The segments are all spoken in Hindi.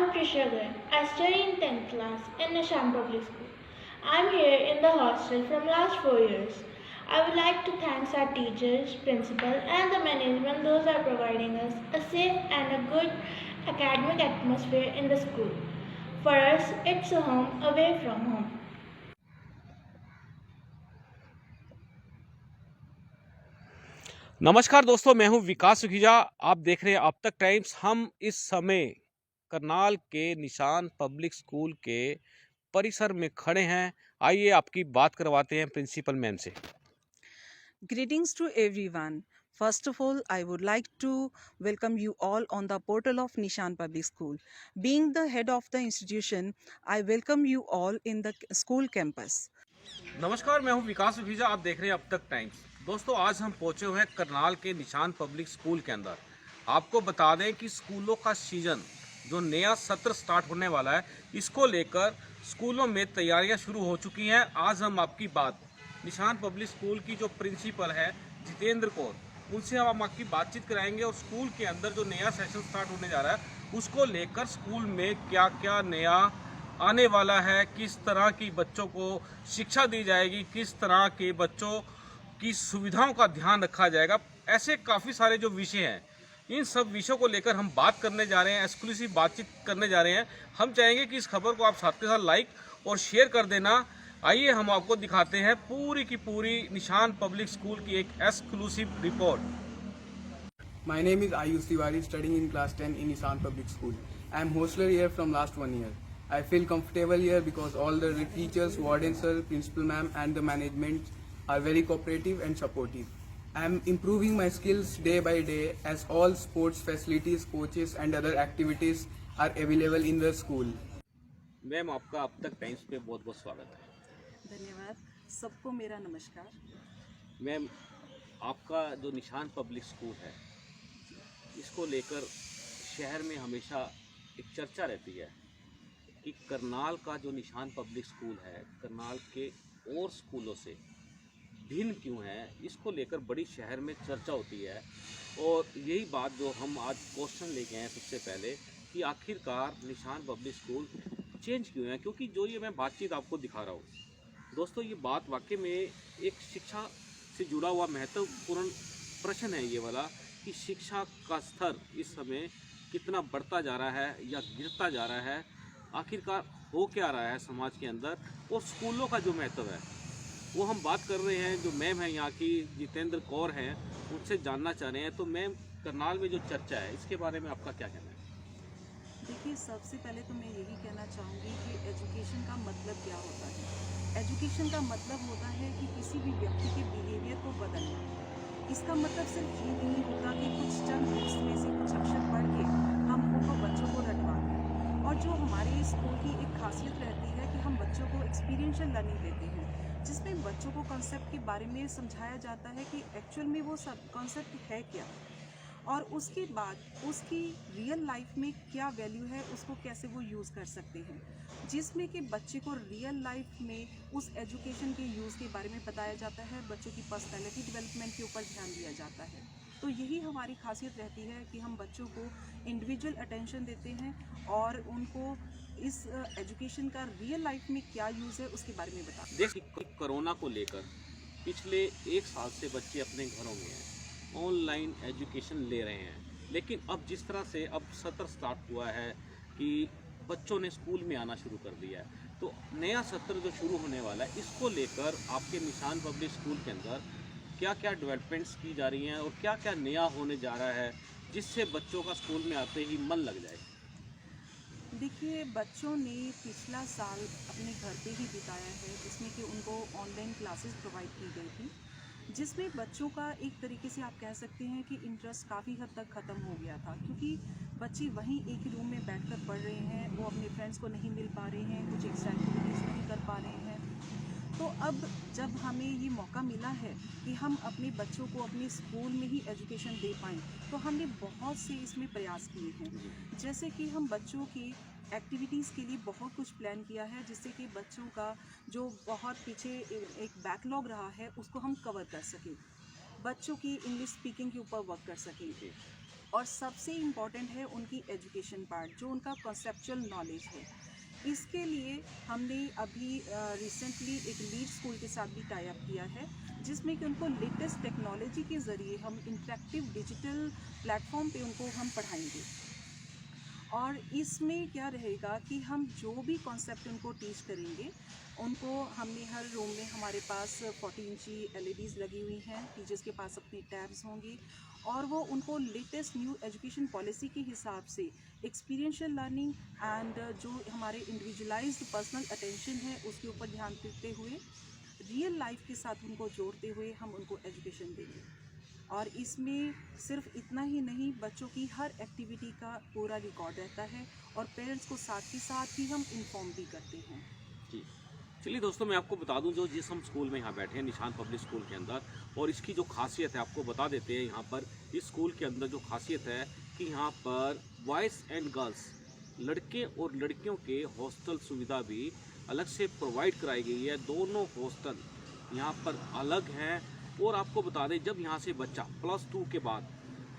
I'm Trisha. I study in 10th class in Nishan Public School. I'm here in the hostel from last 4 years. I would like to thank our teachers, principal and the management. Those are providing us a safe and a good academic atmosphere in the school. For us, it's a home away from home. नमस्कार दोस्तों, मैं हूं विकास सुखीजा। आप देख रहे हैं अब तक टाइम्स। हम इस समय करनाल के निशान पब्लिक स्कूल के परिसर में खड़े हैं। आइए आपकी बात करवाते हैं प्रिंसिपल मैम से। Greetings to everyone. First of all, I would like to welcome you all on the portal of Nishan Public School. Being the head of the institution, I welcome you all in the school campus. नमस्कार, मैं हूं विकास सुखीजा। आप देख रहे हैं अब तक टाइम्स। दोस्तों, आज हम पहुंचे हुए हैं करनाल के निशान पब्लिक स्कूल के अंदर। आपको बता दें कि स्कूलों का सीजन जो नया सत्र स्टार्ट होने वाला है, इसको लेकर स्कूलों में तैयारियां शुरू हो चुकी हैं। आज हम आपकी बात निशान पब्लिक स्कूल की जो प्रिंसिपल है जितेंद्र कौर, उनसे हम आपकी बातचीत कराएंगे और स्कूल के अंदर जो नया सेशन स्टार्ट होने जा रहा है उसको लेकर स्कूल में क्या क्या नया आने वाला है, किस तरह की बच्चों को शिक्षा दी जाएगी, किस तरह के बच्चों की सुविधाओं का ध्यान रखा जाएगा। ऐसे काफ़ी सारे जो विषय हैं, इन सब विषयों को लेकर हम बात करने जा रहे हैं, एक्सक्लूसिव बातचीत करने जा रहे हैं। हम चाहेंगे कि इस खबर को आप साथ के साथ लाइक और शेयर कर देना। आइए हम आपको दिखाते हैं पूरी की पूरी निशान पब्लिक स्कूल की एक exclusive report. My name is Ayush Tiwari, studying in class 10 in Nissan Public School. I am hostler here from last 1 year. I feel comfortable here because all the teachers, warden sir, principal ma'am and the management are very cooperative and supportive. I am improving my skills day by day as all sports facilities, coaches and other activities are available in the school. Ma'am, आपका अब तक टाइम्स पे बहुत बहुत स्वागत है। धन्यवाद। सबको मेरा नमस्कार। मैम, आपका जो निशान पब्लिक स्कूल है, इसको लेकर शहर में हमेशा एक चर्चा रहती है कि करनाल का जो निशान पब्लिक स्कूल है, करनाल के और स्कूलों से भिन्न क्यों है, इसको लेकर बड़ी शहर में चर्चा होती है। और यही बात जो हम आज क्वेश्चन लेके आए हैं सबसे पहले कि आखिरकार निशान पब्लिक स्कूल चेंज क्यों है। क्योंकि जो ये मैं बातचीत आपको दिखा रहा हूँ दोस्तों, ये बात वाकई में एक शिक्षा से जुड़ा हुआ महत्वपूर्ण प्रश्न है ये वाला कि शिक्षा का स्तर इस समय कितना बढ़ता जा रहा है या गिरता जा रहा है। आखिरकार हो क्या रहा है समाज के अंदर, और स्कूलों का जो महत्व है वो हम बात कर रहे हैं। जो मैम है यहाँ की जितेंद्र कौर हैं, उनसे जानना चाह रहे हैं। तो मैम, करनाल में जो चर्चा है इसके बारे में आपका क्या कहना है? देखिए, सबसे पहले तो मैं यही कहना चाहूँगी कि एजुकेशन का मतलब क्या होता है। एजुकेशन का मतलब होता है कि किसी भी व्यक्ति के बिहेवियर को बदलना। इसका मतलब सिर्फ ये नहीं होता कि कुछ चंद बुक्स में से कुछ अक्षर पढ़ के हम उनको बच्चों को रटवा दें। और जो हमारे स्कूल की एक खासियत रहती है कि हम बच्चों को एक्सपीरियंशियल लर्निंग देते हैं, जिसमें बच्चों को कॉन्सेप्ट के बारे में समझाया जाता है कि एक्चुअल में वो सब कॉन्सेप्ट है क्या, और उसके बाद उसकी रियल लाइफ में क्या वैल्यू है, उसको कैसे वो यूज़ कर सकते हैं, जिसमें कि बच्चे को रियल लाइफ में उस एजुकेशन के यूज़ के बारे में बताया जाता है। बच्चों की पर्सनैलिटी डेवलपमेंट के ऊपर ध्यान दिया जाता है। तो यही हमारी खासियत रहती है कि हम बच्चों को इंडिविजुअल अटेंशन देते हैं और उनको इस एजुकेशन का रियल लाइफ में क्या यूज़ है उसके बारे में बताते हैं। देखिए, कोरोना को लेकर पिछले एक साल से बच्चे अपने घरों में हैं, ऑनलाइन एजुकेशन ले रहे हैं। लेकिन अब जिस तरह से अब सत्र स्टार्ट हुआ है कि बच्चों ने स्कूल में आना शुरू कर दिया है, तो नया सत्र जो शुरू होने वाला है इसको लेकर आपके निशान पब्लिक स्कूल के अंदर क्या क्या डेवलपमेंट्स की जा रही हैं और क्या क्या नया होने जा रहा है जिससे बच्चों का स्कूल में आते ही मन लग जाए? देखिए, बच्चों ने पिछला साल अपने घर पे ही बिताया है, जिसमें कि उनको ऑनलाइन क्लासेस प्रोवाइड की गई थी, जिसमें बच्चों का एक तरीके से आप कह सकते हैं कि इंटरेस्ट काफ़ी हद तक ख़त्म हो गया था। क्योंकि बच्चे वहीं एक ही रूम में बैठकर पढ़ रहे हैं, वो अपने फ्रेंड्स को नहीं मिल पा रहे हैं, कुछ एक्स्ट्रा एक्टिविटीज़ नहीं कर पा रहे हैं। तो अब जब हमें ये मौका मिला है कि हम अपने बच्चों को अपने स्कूल में ही एजुकेशन दे पाएँ, तो हमने बहुत से इसमें प्रयास किए हैं। जैसे कि हम बच्चों की एक्टिविटीज़ के लिए बहुत कुछ प्लान किया है, जिससे कि बच्चों का जो बहुत पीछे एक बैकलॉग रहा है उसको हम कवर कर सकें, बच्चों की इंग्लिश स्पीकिंग के ऊपर वर्क कर सकें। और सबसे इम्पॉर्टेंट है उनकी एजुकेशन पार्ट, जो उनका कॉन्सेप्चुअल नॉलेज है। इसके लिए हमने अभी रिसेंटली एक लीड स्कूल के साथ भी टाई अप किया है, जिसमें कि उनको लेटेस्ट टेक्नोलॉजी के ज़रिए हम इंटरेक्टिव डिजिटल प्लेटफॉर्म पे उनको हम पढ़ाएंगे। और इसमें क्या रहेगा कि हम जो भी कॉन्सेप्ट उनको टीच करेंगे, उनको हमने हर रूम में हमारे पास 40 इंची LEDs लगी हुई हैं, टीचर्स के पास अपने टैब्स होंगे और वो उनको लेटेस्ट न्यू एजुकेशन पॉलिसी के हिसाब से एक्सपीरियंशियल लर्निंग एंड जो हमारे इंडिविजुअलाइज्ड पर्सनल अटेंशन है उसके ऊपर ध्यान देते हुए रियल लाइफ के साथ उनको जोड़ते हुए हम उनको एजुकेशन देंगे। और इसमें सिर्फ इतना ही नहीं, बच्चों की हर एक्टिविटी का पूरा रिकॉर्ड रहता है और पेरेंट्स को साथ ही साथ ही हम इन्फॉर्म भी करते हैं। जी चलिए दोस्तों, मैं आपको बता दूं, जो जिस हम स्कूल में यहाँ बैठे हैं निशान पब्लिक स्कूल के अंदर, और इसकी जो खासियत है आपको बता देते हैं। यहाँ पर इस स्कूल के अंदर जो खासियत है कि यहाँ पर बॉयज़ एंड गर्ल्स, लड़के और लड़कियों के हॉस्टल सुविधा भी अलग से प्रोवाइड कराई गई है। दोनों हॉस्टल यहाँ पर अलग हैं। और आपको बता दें, जब यहाँ से बच्चा +2 के बाद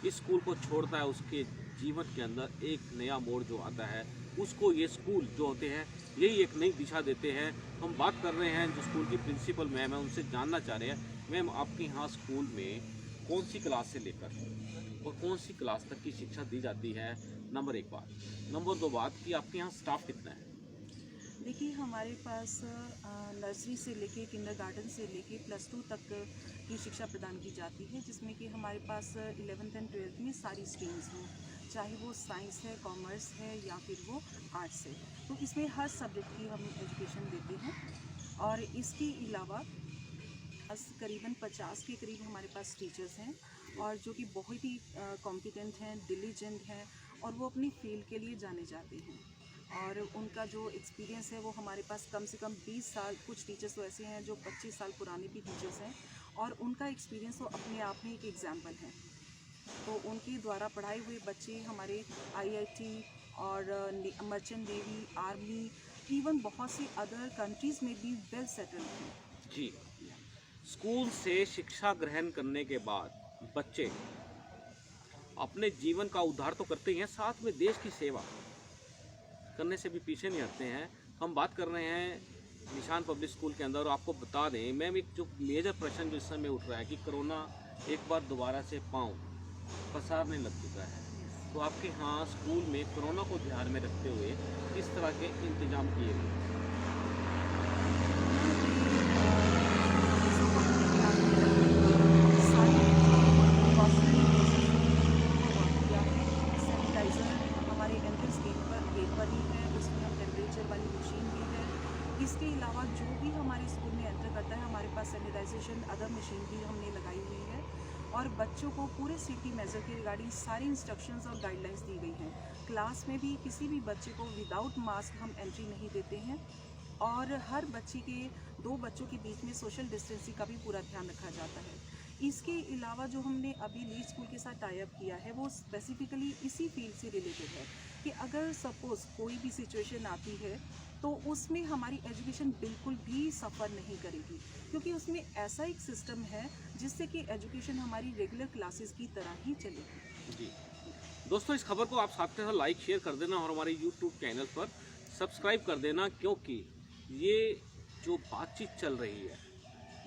इस स्कूल को छोड़ता है, उसके जीवन के अंदर एक नया मोड़ जो आता है, उसको ये स्कूल जो होते हैं यही एक नई दिशा देते हैं। हम बात कर रहे हैं जो स्कूल की प्रिंसिपल मैम है, उनसे जानना चाह रहे हैं, मैम आपके यहाँ स्कूल में कौन सी क्लास से लेकर और कौन सी क्लास तक की शिक्षा दी जाती है, नंबर 1 बात। नंबर 2 बात कि आपके यहाँ स्टाफ कितना है? देखिए, हमारे पास नर्सरी से लेके किंडरगार्टन से लेके +2 तक की शिक्षा प्रदान की जाती है, जिसमें कि हमारे पास 11th एंड 12th में सारी स्ट्रीम्स हैं, चाहे वो साइंस है, कॉमर्स है या फिर वो आर्ट्स है। तो इसमें हर सब्जेक्ट की हम एजुकेशन देते हैं। और इसके अलावा करीबन 50 के करीब हमारे पास टीचर्स हैं और जो कि बहुत ही कॉम्पिटेंट हैं, डिलीजेंट हैं और वो अपनी फील्ड के लिए जाने जाते हैं। और उनका जो एक्सपीरियंस है वो हमारे पास कम से कम 20 साल, कुछ टीचर्स तो ऐसे हैं जो 25 साल पुराने भी टीचर्स हैं और उनका एक्सपीरियंस तो अपने आप में एक एग्जाम्पल है। तो उनके द्वारा पढ़ाए हुए बच्चे हमारे IIT और मर्चेंट नेवी, आर्मी, इवन बहुत सी अदर कंट्रीज़ में भी वेल सेटल्ड हैं। जी, स्कूल से शिक्षा ग्रहण करने के बाद बच्चे अपने जीवन का उद्धार तो करते ही हैं, साथ में देश की सेवा करने से भी पीछे नहीं हटते हैं। हम बात कर रहे हैं निशान पब्लिक स्कूल के अंदर। और आपको बता दें मैम, एक जो मेजर प्रश्न जो इस समय उठ रहा है कि कोरोना एक बार दोबारा से पाँव पसारने लग चुका है, तो आपके यहाँ स्कूल में कोरोना को ध्यान में रखते हुए किस तरह के इंतजाम किए गए? हमारे एंट्रेंस गेट पर ही है, उसमें हम टेम्परेचर वाली मशीन भी है। इसके अलावा जो भी हमारे स्कूल में एंटर करता है, हमारे पास सैनिटाइजेशन अदर मशीन भी हमने लगाई हुई है। और बच्चों को पूरे सेफ्टी मेजर के रिगार्डिंग सारी इंस्ट्रक्शंस और गाइडलाइंस दी गई हैं। क्लास में भी किसी भी बच्चे को विदाउट मास्क हम एंट्री नहीं देते हैं और हर बच्चे के 2 बच्चों के बीच में सोशल डिस्टेंसिंग का भी पूरा ध्यान रखा जाता है। इसके अलावा जो हमने अभी लीड स्कूल के साथ टाई अप किया है वो स्पेसिफिकली इसी फील्ड से रिलेटेड है कि अगर सपोज़ कोई भी सिचुएशन आती है तो उसमें हमारी एजुकेशन बिल्कुल भी सफ़र नहीं करेगी, क्योंकि उसमें ऐसा एक सिस्टम है जिससे कि एजुकेशन हमारी रेगुलर क्लासेस की तरह ही चलेगी। जी दोस्तों, इस खबर को आप साथ के साथ लाइक शेयर कर देना और हमारे YouTube चैनल पर सब्सक्राइब कर देना, क्योंकि ये जो बातचीत चल रही है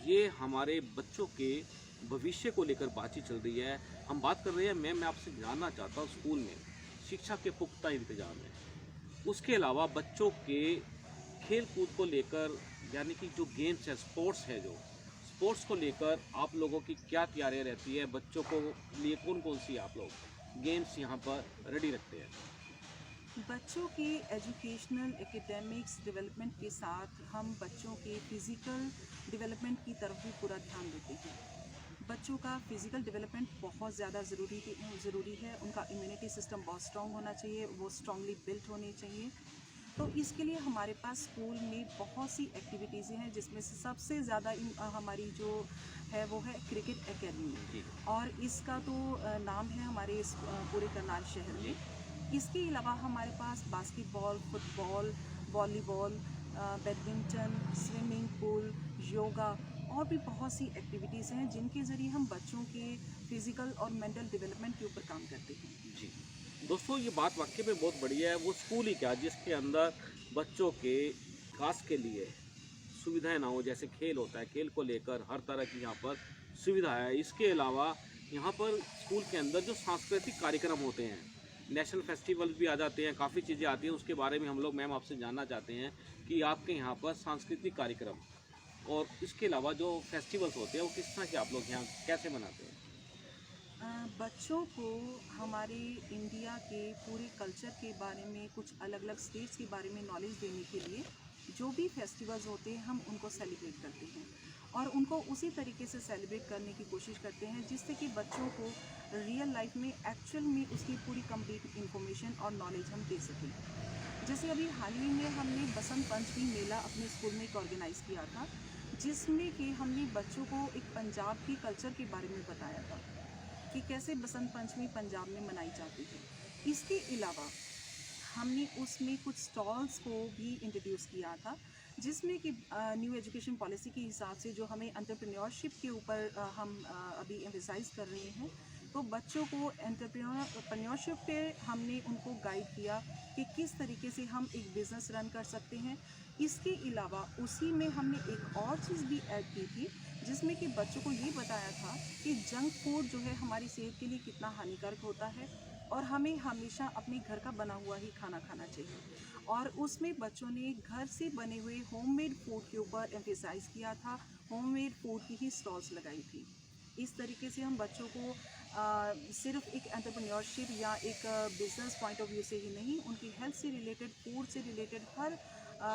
ये हमारे बच्चों के भविष्य को लेकर बातचीत चल रही है। हम बात कर रहे हैं, मैं आपसे जानना चाहता हूँ, स्कूल में शिक्षा के पुख्ता इंतजाम है, उसके अलावा बच्चों के खेल कूद को लेकर, यानी कि जो गेम्स है, स्पोर्ट्स है, जो स्पोर्ट्स को लेकर आप लोगों की क्या तैयारियां रहती है? बच्चों को लिए कौन कौन सी आप लोग गेम्स यहाँ पर रेडी रखते हैं? बच्चों के एजुकेशनल एकेडमिक्स डेवलपमेंट के साथ हम बच्चों के फिज़िकल डेवलपमेंट की तरफ भी पूरा ध्यान देते हैं। बच्चों का फिज़िकल डेवलपमेंट बहुत ज़्यादा ज़रूरी है। उनका इम्यूनिटी सिस्टम बहुत स्ट्रॉन्ग होना चाहिए, वो स्ट्रॉन्गली बिल्ट होने चाहिए। तो इसके लिए हमारे पास स्कूल में बहुत सी एक्टिविटीज़ हैं, जिसमें से सबसे ज़्यादा हमारी जो है वो है क्रिकेट एकेडमी, और इसका तो नाम है हमारे पूरे करनाल शहर में। इसके अलावा हमारे पास basketball, football, volleyball, badminton, swimming pool, yoga और भी बहुत सी एक्टिविटीज़ हैं जिनके ज़रिए हम बच्चों के फिज़िकल और मेंटल डेवलपमेंट के ऊपर काम करते हैं। जी दोस्तों, ये बात वाकई में बहुत बढ़िया है। वो स्कूल ही क्या, जिसके अंदर बच्चों के विकास के लिए सुविधाएं ना हो, जैसे खेल होता है, खेल को लेकर हर तरह की यहाँ पर सुविधा है। इसके अलावा यहाँ पर स्कूल के अंदर जो सांस्कृतिक कार्यक्रम होते हैं, नेशनल फेस्टिवल्स भी आ जाते हैं, काफ़ी चीज़ें आती हैं। उसके बारे में हम लोग मैम आपसे जानना चाहते हैं कि आपके यहाँ पर सांस्कृतिक कार्यक्रम और इसके अलावा जो फेस्टिवल्स होते हैं वो किस तरह के आप लोग यहाँ कैसे मनाते हैं? बच्चों को हमारे इंडिया के पूरे कल्चर के बारे में, कुछ अलग अलग स्टेट्स के बारे में नॉलेज देने के लिए जो भी फेस्टिवल्स होते हैं हम उनको सेलिब्रेट करते हैं और उनको उसी तरीके से सेलिब्रेट करने की कोशिश करते हैं जिससे कि बच्चों को रियल लाइफ में एक्चुअल में उसकी पूरी कंप्लीट इंफॉर्मेशन और नॉलेज हम दे सकें। जैसे अभी हाल ही में हमने बसंत पंचमी मेला अपने स्कूल में एक ऑर्गेनाइज़ किया था, जिसमें कि हमने बच्चों को एक पंजाब की कल्चर के बारे में बताया था कि कैसे बसंत पंचमी पंजाब में मनाई जाती है। इसके अलावा हमने उसमें कुछ स्टॉल्स को भी इंट्रोड्यूस किया था, जिसमें कि न्यू एजुकेशन पॉलिसी के हिसाब से जो हमें एंटरप्रेन्योरशिप के ऊपर हम अभी एम्फसाइज कर रहे हैं, तो बच्चों को एंटरप्रेन्योरशिप पे हमने उनको गाइड किया कि किस तरीके से हम एक बिज़नेस रन कर सकते हैं। इसके अलावा उसी में हमने एक और चीज़ भी ऐड की थी, जिसमें कि बच्चों को ये बताया था कि जंक फूड जो है हमारी सेहत के लिए कितना हानिकारक होता है और हमें हमेशा अपने घर का बना हुआ ही खाना खाना चाहिए। और उसमें बच्चों ने घर से बने हुए होममेड फूड के ऊपर एम्फसाइज़ किया था, होममेड फूड की ही स्टॉल्स लगाई थी। इस तरीके से हम बच्चों को सिर्फ एक एंटरप्रेन्योरशिप या एक बिज़नेस पॉइंट ऑफ व्यू से ही नहीं, उनकी हेल्थ से रिलेटेड, फूड से रिलेटेड, हर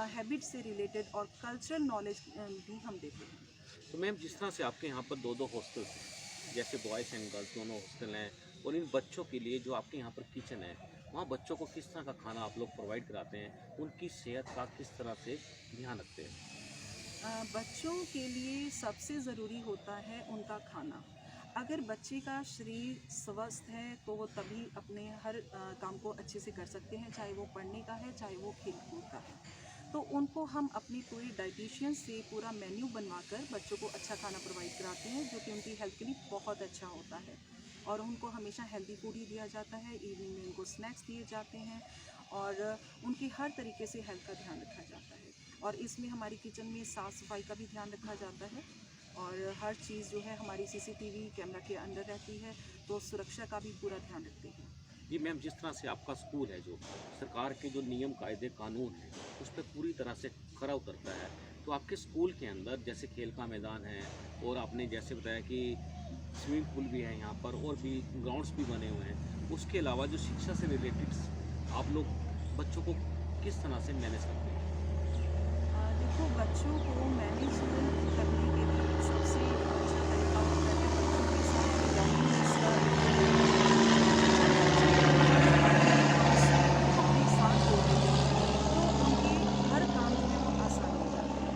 हैबिट से रिलेटेड और कल्चरल नॉलेज भी हम देते हैं। तो मैम, जिस तरह से आपके यहाँ पर दो हॉस्टल्स हैं, जैसे बॉयज़ एंड गर्ल्स दोनों हॉस्टल हैं, और इन बच्चों के लिए जो आपके यहाँ पर किचन है, वहाँ बच्चों को किस तरह का खाना आप लोग प्रोवाइड कराते हैं, उनकी सेहत का किस तरह से ध्यान रखते हैं? बच्चों के लिए सबसे ज़रूरी होता है उनका खाना। अगर बच्चे का शरीर स्वस्थ है तो वो तभी अपने हर काम को अच्छे से कर सकते हैं, चाहे वो पढ़ने का है, चाहे वो खेल कूद का है। तो उनको हम अपनी पूरी डाइटिशियन से पूरा मेन्यू बनवाकर बच्चों को अच्छा खाना प्रोवाइड कराते हैं, जो कि उनकी हेल्थ के लिए बहुत अच्छा होता है। और उनको हमेशा हेल्दी फूड ही दिया जाता है, इवनिंग में उनको स्नैक्स दिए जाते हैं और उनकी हर तरीके से हेल्थ का ध्यान रखा जाता है। और इसमें हमारी किचन में साफ़ सफाई का भी ध्यान रखा जाता है और हर चीज़ जो है हमारी CCTV कैमरा के अंदर रहती है, तो सुरक्षा का भी पूरा ध्यान रखते हैं। जी मैम, जिस तरह से आपका स्कूल है, जो सरकार के जो नियम कायदे कानून हैं उस पर पूरी तरह से खरा उतरता है, तो आपके स्कूल के अंदर जैसे खेल का मैदान है और आपने जैसे बताया कि स्विमिंग पूल भी है यहाँ पर और भी ग्राउंड्स भी बने हुए हैं, उसके अलावा जो शिक्षा से रिलेटेड आप लोग बच्चों को किस तरह से मैनेज करते हैं? देखो, बच्चों को मैनेज करने के लिए सबसे अच्छा तरीका होता है बच्चों के साथ belongings का अपने साथ जोड़ने के लिए, तो उनके हर काम जो है वो आसान हो जाते हैं।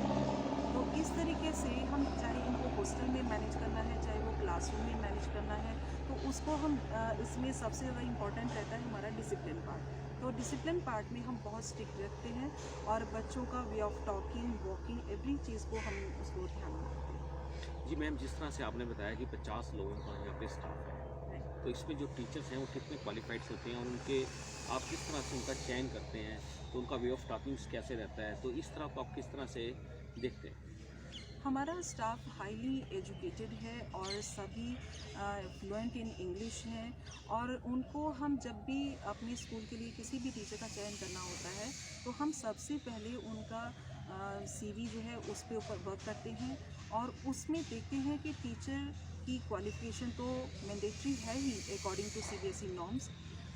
तो इस तरीके से हम चाहे इनको हॉस्टल में मैनेज करना है, चाहे वो क्लासरूम में मैनेज करना है, तो उसको हम इसमें सबसे ज़्यादा इम्पोर्टेंट रहता है हमारा डिसिप्लिन पार्ट। तो डिसिप्लिन पार्ट में हम बहुत स्ट्रिक्ट रखते हैं और बच्चों का way of talking, walking, every चीज़ को हम उसको ध्यान में रखते हैं। जी मैम, जिस तरह से आपने बताया कि 50 लोगों का यहाँ पे स्टाफ है, तो इसमें जो टीचर्स हैं वो कितने क्वालिफाइड होते हैं और उनके आप किस तरह से उनका चयन करते हैं, तो उनका वे ऑफ टॉकिंग कैसे रहता है, तो इस तरह को आप किस तरह से देखते हैं? हमारा स्टाफ हाईली एजुकेटेड है और सभी फ्लुएंट इन इंग्लिश हैं और उनको हम जब भी अपने स्कूल के लिए किसी भी टीचर का चयन करना होता है, तो हम सबसे पहले उनका CV जो है उस पे ऊपर वर्क करते हैं और उसमें देखते हैं कि टीचर की क्वालिफिकेशन तो मैंडेटरी है ही अकॉर्डिंग टू CBSE नॉर्म्स।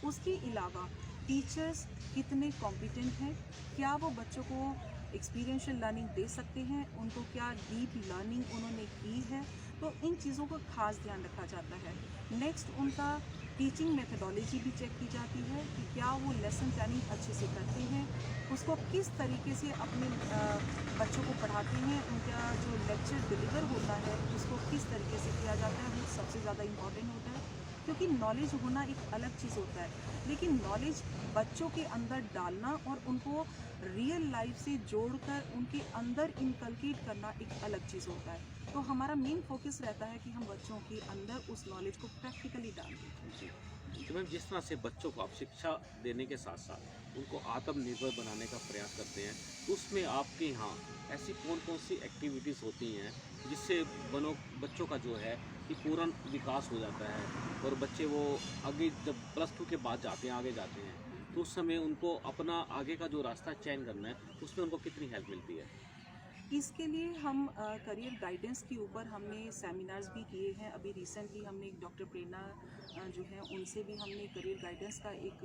उसके अलावा टीचर्स कितने कॉम्पिटेंट हैं, क्या वो बच्चों को एक्सपीरियंशियल लर्निंग दे सकते हैं, उनको क्या डीप लर्निंग उन्होंने की है, तो इन चीज़ों का खास ध्यान रखा जाता है। नेक्स्ट उनका टीचिंग मेथडोलॉजी भी चेक की जाती है कि क्या वो लेसन प्लानिंग अच्छे से करते हैं, उसको किस तरीके से अपने बच्चों को पढ़ाते हैं, उनका जो लेक्चर डिलीवर होता है उसको किस तरीके से किया जाता है, वो सबसे ज़्यादा इम्पॉर्टेंट होता है। क्योंकि नॉलेज होना एक अलग चीज़ होता है, लेकिन नॉलेज बच्चों के अंदर डालना और उनको रियल लाइफ से जोड़कर उनके अंदर इनकलकेट करना एक अलग चीज़ होता है। तो हमारा मेन फोकस रहता है कि हम बच्चों के अंदर उस नॉलेज को प्रैक्टिकली डाल दें। जी। तो मैम, जिस तरह से बच्चों को आप शिक्षा देने के साथ साथ उनको आत्मनिर्भर बनाने का प्रयास करते हैं, तो उसमें आपके यहाँ ऐसी कौन कौन सी एक्टिविटीज़ होती हैं जिससे बच्चों का जो है कि पूर्ण विकास हो जाता है, और बच्चे वो आगे जब +2 के बाद जाते हैं, आगे जाते हैं, तो उस समय उनको अपना आगे का जो रास्ता चयन करना है, उसमें उनको कितनी हेल्प मिलती है? इसके लिए हम करियर गाइडेंस के ऊपर हमने सेमिनार्स भी किए हैं। अभी रिसेंटली हमने एक डॉक्टर प्रेरणा जो है उनसे भी हमने करियर गाइडेंस का एक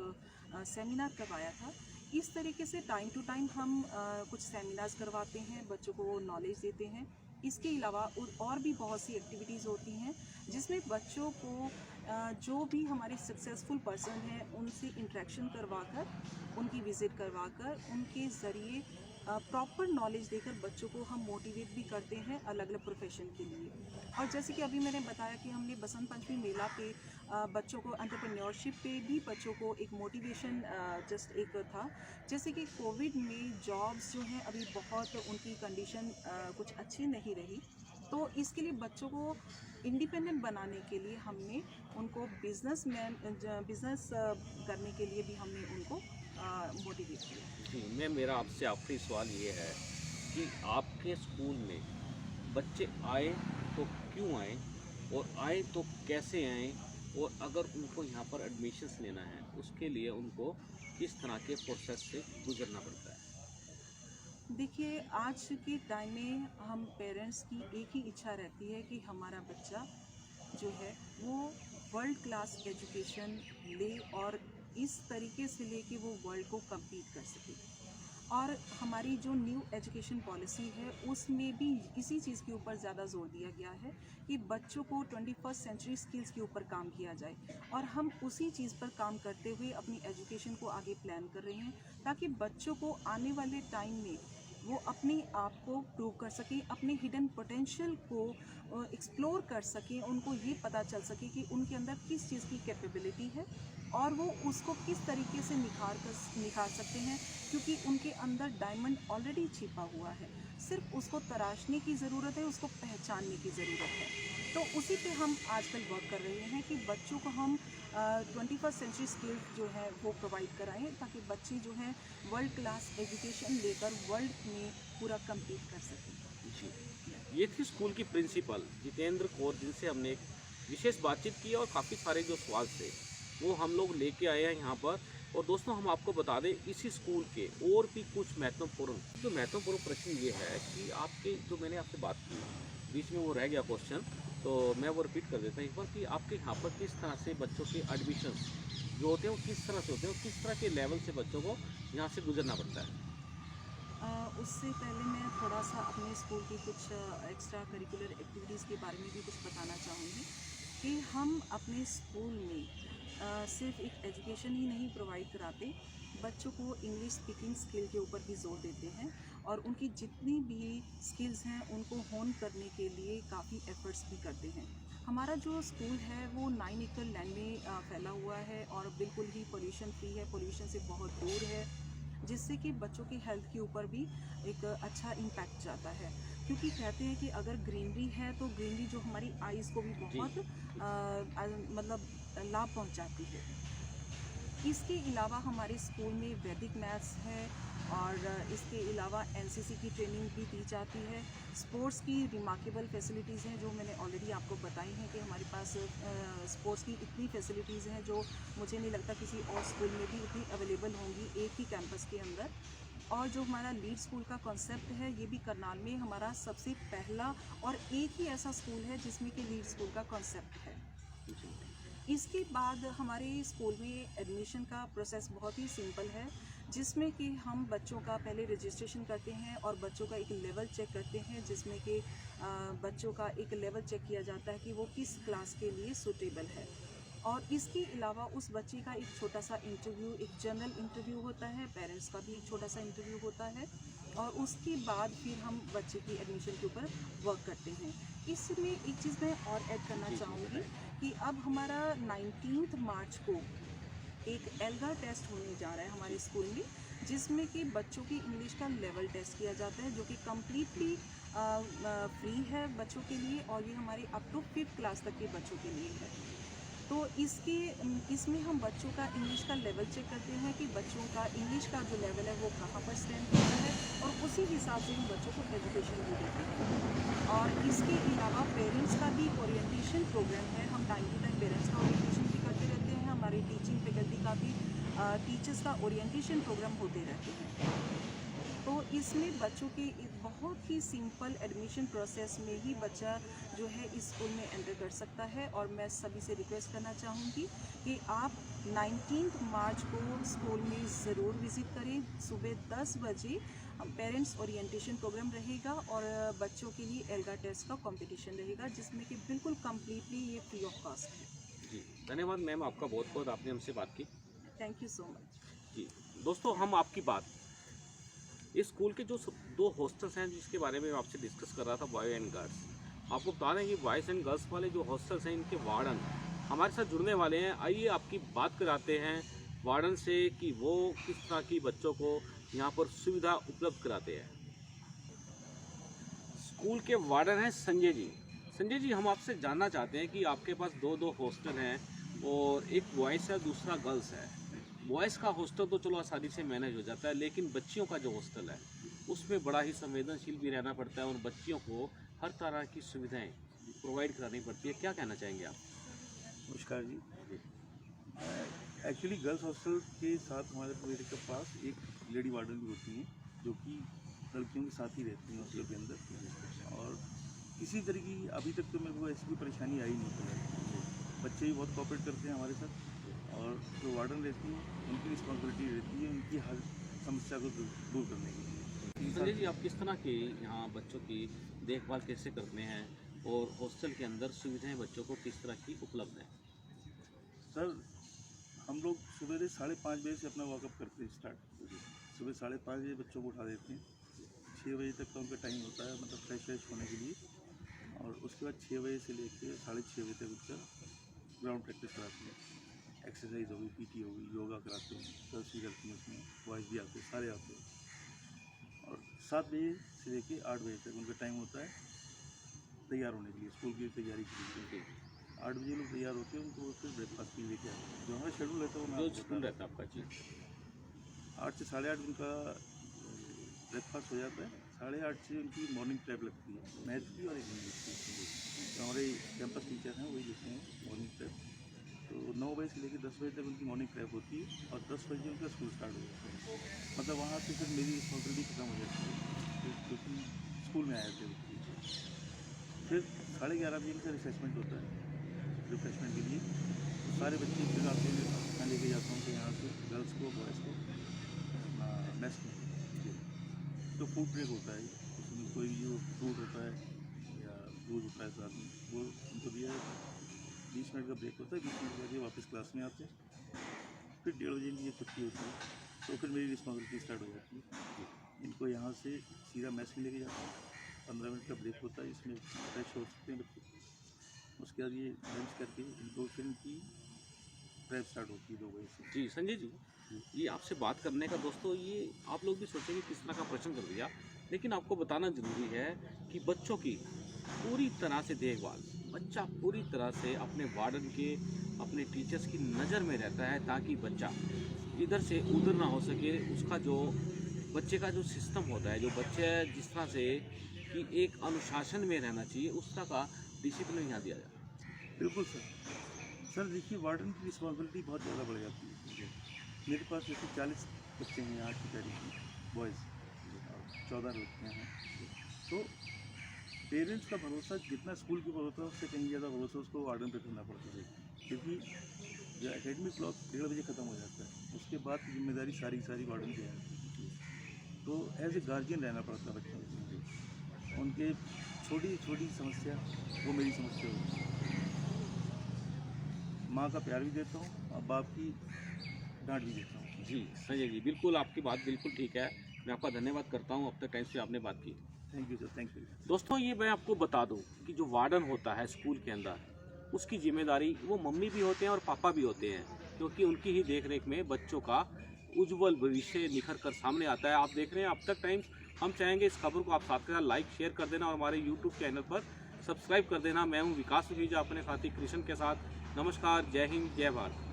सेमिनार करवाया था। इस तरीके से टाइम टू टाइम हम कुछ सेमिनार्स करवाते हैं, बच्चों को नॉलेज देते हैं। इसके अलावा और भी बहुत सी एक्टिविटीज़ होती हैं जिसमें बच्चों को जो भी हमारे सक्सेसफुल पर्सन हैं उनसे इंटरेक्शन करवाकर, उनकी विज़िट करवाकर, उनके ज़रिए प्रॉपर नॉलेज देकर बच्चों को हम मोटिवेट भी करते हैं अलग अलग प्रोफेशन के लिए। और जैसे कि अभी मैंने बताया कि हमने बसंत पंचमी मेला पे बच्चों को एंटरप्रेन्योरशिप पे भी बच्चों को एक मोटिवेशन जस्ट एक था। जैसे कि कोविड में जॉब्स जो हैं अभी बहुत उनकी कंडीशन कुछ अच्छी नहीं रही, तो इसके लिए बच्चों को इंडिपेंडेंट बनाने के लिए हमने उनको बिजनेस करने के लिए भी हमने उनको मोटिवेट किया। जी, मेरा आपसे आखिरी सवाल ये है कि आपके स्कूल में बच्चे आए तो क्यों आए, और आए तो कैसे आए, और अगर उनको यहाँ पर एडमिशन्स लेना है उसके लिए उनको किस तरह के प्रोसेस से गुजरना पड़ता है? देखिए, आज के टाइम में हम पेरेंट्स की एक ही इच्छा रहती है कि हमारा बच्चा जो है वो वर्ल्ड क्लास एजुकेशन ले और इस तरीके से ले कि वो वर्ल्ड को compete कर सके। और हमारी जो न्यू एजुकेशन पॉलिसी है उसमें भी इसी चीज़ के ऊपर ज़्यादा जोर दिया गया है कि बच्चों को 21st सेंचुरी स्किल्स के ऊपर काम किया जाए, और हम उसी चीज़ पर काम करते हुए अपनी एजुकेशन को आगे प्लान कर रहे हैं ताकि बच्चों को आने वाले टाइम में वो अपने आप को प्रूव कर सकें, अपने हिडन पोटेंशियल को एक्सप्लोर कर सकें, उनको ये पता चल सके कि उनके अंदर किस चीज़ की कैपेबिलिटी है और वो उसको किस तरीके से निखार सकते हैं, क्योंकि उनके अंदर डायमंड ऑलरेडी छिपा हुआ है। सिर्फ उसको तराशने की ज़रूरत है, उसको पहचानने की ज़रूरत है। तो उसी पे हम आजकल वर्क कर रहे हैं कि बच्चों को हम 21st सेंचुरी स्किल्स जो है वो प्रोवाइड कराएं ताकि बच्चे जो हैं वर्ल्ड क्लास एजुकेशन लेकर वर्ल्ड में पूरा compete कर सकें। जी, ये थी स्कूल की प्रिंसिपल जितेंद्र कौर, जिनसे हमने एक विशेष बातचीत की और काफ़ी सारे जो सवाल थे वो हम लोग लेके आए हैं यहाँ पर। और दोस्तों, हम आपको बता दें इसी स्कूल के और भी कुछ महत्वपूर्ण प्रश्न ये है कि आपके जो मैंने आपसे बात की बीच में वो रह गया क्वेश्चन, तो मैं वो रिपीट कर देता हूँ एक बार कि आपके यहाँ पर किस तरह से बच्चों के एडमिशन जो होते हैं वो किस तरह से होते हैं, और किस तरह के लेवल से बच्चों को यहाँ से गुजरना पड़ता है? उससे पहले मैं थोड़ा सा अपने स्कूल की कुछ एक्स्ट्रा करिकुलर एक्टिविटीज़ के बारे में भी कुछ बताना चाहूँगी कि हम अपने स्कूल में सिर्फ एक एजुकेशन ही नहीं प्रोवाइड कराते, बच्चों को इंग्लिश स्पीकिंग स्किल के ऊपर भी जोर देते हैं और उनकी जितनी भी स्किल्स हैं उनको होन करने के लिए काफ़ी एफर्ट्स भी करते हैं। हमारा जो स्कूल है वो 9 एकड़ लैंड में फैला हुआ है और बिल्कुल ही पोल्यूशन फ्री है, पोल्यूशन से बहुत दूर है, जिससे कि बच्चों की हेल्थ के ऊपर भी एक अच्छा इम्पैक्ट जाता है। क्योंकि कहते हैं कि अगर ग्रीनरी है तो ग्रीनरी जो हमारी आइज़ को भी बहुत मतलब लाभ पहुंचाती है। इसके अलावा हमारे स्कूल में वैदिक मैथ्स है और इसके अलावा एनसीसी की ट्रेनिंग भी दी जाती है। स्पोर्ट्स की रिमार्केबल फैसिलिटीज़ हैं जो मैंने ऑलरेडी आपको बताई हैं कि हमारे पास स्पोर्ट्स की इतनी फैसिलिटीज़ हैं जो मुझे नहीं लगता किसी और स्कूल में भी इतनी अवेलेबल होंगी एक ही कैंपस के अंदर। और जो हमारा लीड स्कूल का कॉन्सेप्ट है ये भी करनाल में हमारा सबसे पहला और एक ही ऐसा स्कूल है जिसमें कि लीड स्कूल का कॉन्सेप्ट है। इसके बाद हमारे स्कूल में एडमिशन का प्रोसेस बहुत ही सिंपल है, जिसमें कि हम बच्चों का पहले रजिस्ट्रेशन करते हैं और बच्चों का एक लेवल चेक करते हैं, जिसमें कि बच्चों का एक लेवल चेक किया जाता है कि वो किस क्लास के लिए सूटेबल है। और इसके अलावा उस बच्चे का एक छोटा सा इंटरव्यू, एक जनरल इंटरव्यू होता है, पेरेंट्स का भी एक छोटा सा इंटरव्यू होता है और उसके बाद फिर हम बच्चे की एडमिशन के ऊपर वर्क करते हैं। इसमें एक चीज़ मैं और ऐड करना चाहूँगी कि अब हमारा 19 मार्च को एक एल्गा टेस्ट होने जा रहा है हमारे स्कूल में, जिसमें कि बच्चों की इंग्लिश का लेवल टेस्ट किया जाता है, जो कि कम्प्लीटली फ्री है बच्चों के लिए, और ये हमारे अप टू 5th क्लास तक के बच्चों के लिए है। तो इसमें हम बच्चों का इंग्लिश का लेवल चेक करते हैं कि बच्चों का इंग्लिश का जो लेवल है वो कहाँ पर स्टैंड करता है, और उसी हिसाब से हम बच्चों को एजुकेशन भी देते हैं। और इसके अलावा पेरेंट्स का भी ओरिएंटेशन प्रोग्राम है, हम टाइम टू टाइम पेरेंट्स का ओरिएंटेशन भी करते रहते हैं। हमारे टीचिंग फैकल्टी का भी टीचर्स का ओरिएंटेशन प्रोग्राम होते रहते हैं। तो इसमें बच्चों के बहुत ही सिंपल एडमिशन प्रोसेस में ही बच्चा जो है इस स्कूल में एंटर कर सकता है। और मैं सभी से रिक्वेस्ट करना चाहूँगी कि आप 19 मार्च को स्कूल में ज़रूर विज़िट करें। सुबह 10 बजे पेरेंट्स ओरिएंटेशन प्रोग्राम रहेगा, और बच्चों के लिए एल्गा टेस्ट का कंपटीशन रहेगा, जिसमें कि बिल्कुल कम्प्लीटली ये फ्री ऑफ कॉस्ट है। जी धन्यवाद मैम, आपका बहुत बहुत, आपने हमसे बात की। Thank you so much. जी दोस्तों, हम आपकी बात इस स्कूल के जो 2 हॉस्टल्स हैं जिसके बारे में मैं आपसे डिस्कस कर रहा था, बॉय एंड गर्ल्स। आपको बता दें कि बॉयज़ एंड गर्ल्स वाले जो हॉस्टल्स हैं इनके वार्डन हमारे साथ जुड़ने वाले हैं। आइए आपकी बात कराते हैं वार्डन से कि वो किस तरह की बच्चों को यहाँ पर सुविधा उपलब्ध कराते हैं। स्कूल के वार्डन हैं संजय जी। संजय जी, हम आपसे जानना चाहते हैं कि आपके पास 2 हॉस्टल हैं, और एक बॉयज़ है दूसरा गर्ल्स है। बॉयज़ का हॉस्टल तो चलो आसानी से मैनेज हो जाता है, लेकिन बच्चियों का जो हॉस्टल है उसमें बड़ा ही संवेदनशील भी रहना पड़ता है, और बच्चियों को हर तरह की सुविधाएं प्रोवाइड करानी पड़ती है। क्या कहना चाहेंगे आप? नमस्कार जी। एक्चुअली गर्ल्स हॉस्टल के साथ हमारे मेरे के पास एक लेडी वार्डन भी होती हैं, जो कि लड़कियों के साथ ही रहती हैं हॉस्टल के अंदर। और किसी तरह की अभी तक तो मेरे को ऐसी कोई परेशानी आई नहीं है। बच्चे भी बहुत कोऑपरेट करते हैं हमारे साथ, और जो वार्डन रहती हैं उनकी रिस्पॉन्सिबिलिटी रहती है उनकी हर समस्या को दूर करने के लिए। संजय जी, आप किस तरह के यहाँ बच्चों की देखभाल कैसे करते हैं, और हॉस्टल के अंदर सुविधाएं बच्चों को किस तरह की उपलब्ध हैं? सर, हम लोग सुबह 5:30 बजे से अपना वॉकअप करते हैं स्टार्ट। सुबह 5:30 बजे बच्चों को उठा देते हैं। 6 बजे तक का उनका टाइम होता है, मतलब फ्रेश होने के लिए। और उसके बाद 6 बजे से लेकर 6:30 बजे तक उनका ग्राउंड प्रैक्टिस कराते हैं। एक्सरसाइज होगी, पीटी होगी, योगा कराते हैं, गर्ल्स भी करती हैं उसमें, बॉयज़ भी आते हैं, सारे आते हैं। और 7 बजे से लेकर 8 बजे तक उनका टाइम होता है तैयार होने के लिए, स्कूल की तैयारी के लिए। 8 बजे लोग तैयार होते हैं, उनको फिर ब्रेकफास्ट के लिए लेके आते हैं। जो हमारा शेड्यूल रहता है वो मैं जो आपको स्कूल बता रहता है आपका जी? 8 से 8:30 उनका ब्रेकफास्ट हो जाता है। 8:30 से उनकी मॉर्निंग प्रेप लगती है, मैथ की और एक इंग्लिश की। तो हमारे कैंपस टीचर हैं वही लेते हैं मॉर्निंग प्रेप। तो 9 बजे से लेकर 10 बजे तक उनकी मॉर्निंग प्रेप होती है, और 10 बजे उनका स्कूल स्टार्ट हो जाता है। मतलब वहाँ से फिर मेरी रिस्पॉन्सिबिलिटी खत्म हो जाती है, क्योंकि स्कूल में आए थे वो टीचर। फिर 11:30 बजे उनका रिफ्रेशमेंट होता है। रिफ्रेशमेंट के लिए तो सारे बच्चे फिर आते हैं, मैं लेके जाता हूँ तो यहाँ से गर्ल्स को बॉयज़ को मेस में। तो फूड ब्रेक होता है, उसमें कोई जो फ्रूट होता है या दूध होता है साथ में, वो उनको दिया जाता है। 20 मिनट का ब्रेक होता है, 20 मिनट के बाद ये वापस क्लास में आते हैं। फिर 1:30 बजे इनकी छुट्टी होती है, तो फिर मेरी रिस्पॉन्सिबिलिटी स्टार्ट हो जाती है। इनको यहाँ से सीधा मैस में लेके जाता हूँ। 15 मिनट का ब्रेक होता है, इसमें फ्रेश हो सकते हैं बच्चे। उसके बाद ये लंच करके इनको फिर इनकी प्रेप स्टार्ट होती है 2 बजे से। जी संजय जी, ये आपसे बात करने का दोस्तों, ये आप लोग भी सोचेंगे किस तरह का प्रश्न कर दिया, लेकिन आपको बताना ज़रूरी है कि बच्चों की पूरी तरह से देखभाल, बच्चा पूरी तरह से अपने वार्डन के, अपने टीचर्स की नज़र में रहता है, ताकि बच्चा इधर से उधर ना हो सके। उसका जो बच्चे का जो सिस्टम होता है, जो बच्चे जिस तरह से कि एक अनुशासन में रहना चाहिए, उस तरह का डिसिप्लिन यहाँ दिया जाता है। बिल्कुल सर देखिए, वार्डन की रिस्पॉन्सिबिलिटी बहुत ज़्यादा बढ़ जाती है। मेरे पास जैसे 40 बच्चे हैं यहाँ की तैयारी बॉयज़, और 14 लड़कियाँ हैं। तो पेरेंट्स का भरोसा जितना स्कूल के भरोसा उससे कहीं ज़्यादा भरोसा उसको वार्डन पे करना पड़ता है, क्योंकि जो एकेडमिक क्लॉक 1:30 बजे ख़त्म हो जाता है, उसके बाद की जिम्मेदारी सारी वार्डन पे है। तो एज ए गार्जियन रहना पड़ता है बच्चों को। उनके छोटी छोटी समस्या वो मेरी समस्या होती है। माँ का प्यार भी देता हूँ और बाप की डांट भी देता हूँ। जी संजय जी, बिल्कुल आपकी बात बिल्कुल ठीक है। मैं आपका धन्यवाद करता हूँ, अब तक टाइम से आपने बात की। Thank you sir, thank you. दोस्तों, ये मैं आपको बता दूं कि जो वार्डन होता है स्कूल के अंदर, उसकी जिम्मेदारी वो मम्मी भी होते हैं और पापा भी होते हैं, क्योंकि उनकी ही देख रेख में बच्चों का उज्जवल भविष्य निखर कर सामने आता है। आप देख रहे हैं अब तक टाइम्स। हम चाहेंगे इस खबर को आप साथ के साथ लाइक शेयर कर देना और हमारे यूट्यूब चैनल पर सब्सक्राइब कर देना। मैं हूं विकास सुखीजा अपने साथी कृष्ण के साथ। नमस्कार, जय हिंद, जय भारत।